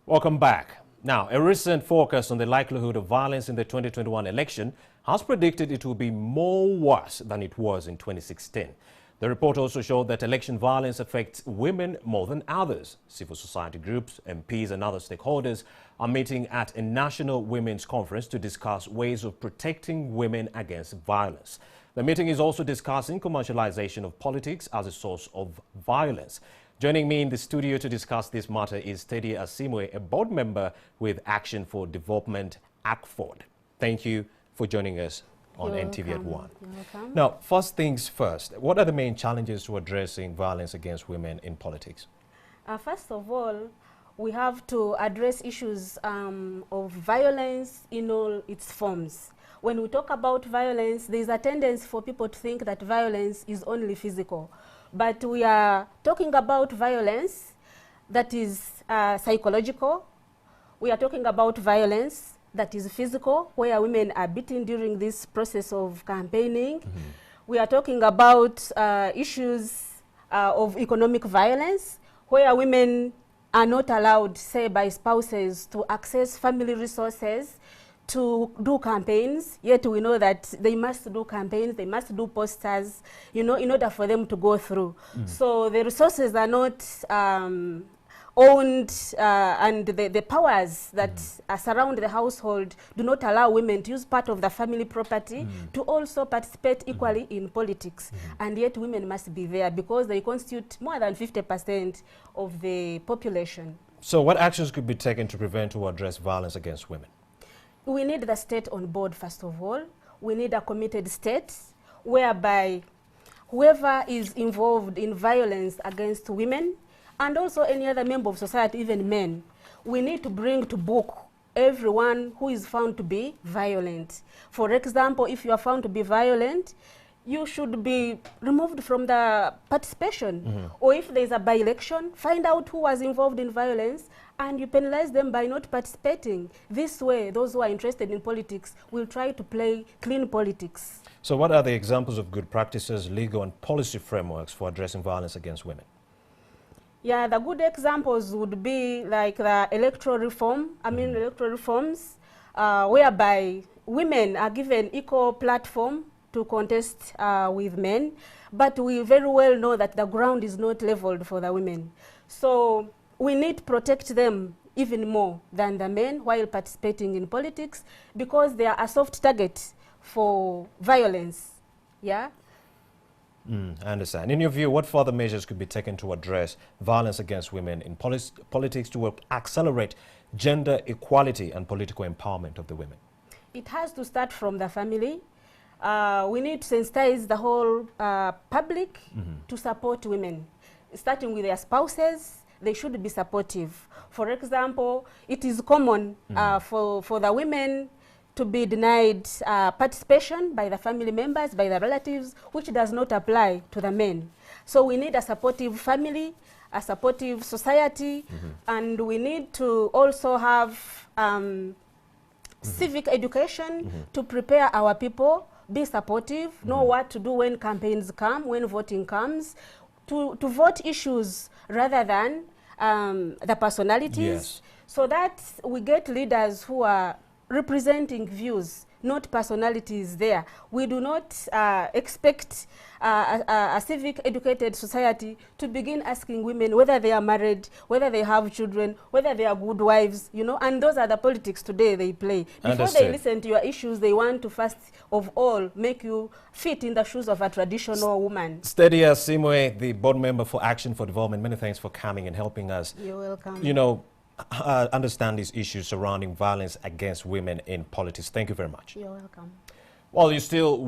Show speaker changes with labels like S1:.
S1: Welcome back. Now, a recent forecast on the likelihood of violence in the 2021 election has predicted it will be more worse than it was in 2016. The report also showed that election violence affects women more than others. Civil society groups, MPs and other stakeholders are meeting at a national women's conference to discuss ways of protecting women against violence. The meeting is also discussing commercialization of politics as a source of violence. Joining me in the studio to discuss this matter is Stedia Asiimwe, a board member with Action for Development ACFODE. Thank you for joining us on NTV at 1. Now, first things first, what are the main challenges to addressing violence against women in politics?
S2: First of all, we have to address issues of violence in all its forms. When we talk about violence, there is a tendency for people to think that violence is only physical. But we are talking about violence that is psychological. We are talking about violence that is physical, where women are beaten during this process of campaigning. We are talking about issues of economic violence, where women are not allowed, say, by spouses to access family resources to do campaigns, yet we know that they must do campaigns, they must do posters, you know, in order for them to go through. So the resources are not owned, and the powers that surround the household do not allow women to use part of the family property to also participate equally in politics. And yet women must be there because they constitute more than 50% of the population.
S1: So what actions could be taken to prevent or address violence against women?
S2: We need the state on board, first of all. We need a committed state whereby whoever is involved in violence against women and also any other member of society, even men, we need to bring to book everyone who is found to be violent. For example, if you are found to be violent, you should be removed from the participation. Or if there is a by-election, find out who was involved in violence and you penalize them by not participating. This way, those who are interested in politics will try to play clean politics.
S1: So what are the examples of good practices, legal and policy frameworks for addressing violence against women?
S2: Yeah, the good examples would be like the electoral reform, electoral reforms, whereby women are given equal platform to contest with men, but we very well know that the ground is not leveled for the women. So we need to protect them even more than the men while participating in politics because they are a soft target for violence. Yeah?
S1: I understand. In your view, what further measures could be taken to address violence against women in politics to accelerate gender equality and political empowerment of the women?
S2: It has to start from the family. We need to sensitize the whole public to support women, starting with their spouses. They should be supportive. For example, it is common for the women to be denied participation by the family members, by the relatives, which does not apply to the men. So we need a supportive family, a supportive society, and we need to also have civic education to prepare our people, be supportive, know what to do when campaigns come, when voting comes, to vote issues rather than the personalities, so that we get leaders who are representing views, not personalities there. We do not expect a civic educated society to begin asking women whether they are married, whether they have children, whether they are good wives, you know, and those are the politics today they play. Before they listen to your issues, they want to first of all make you fit in the shoes of a traditional woman.
S1: Stedia Asiimwe, the board member for Action for Development, many thanks for coming and helping us.
S2: You're welcome.
S1: You know, understand these issues surrounding violence against women in politics. Thank you very much.
S2: You're welcome.
S1: Well, you still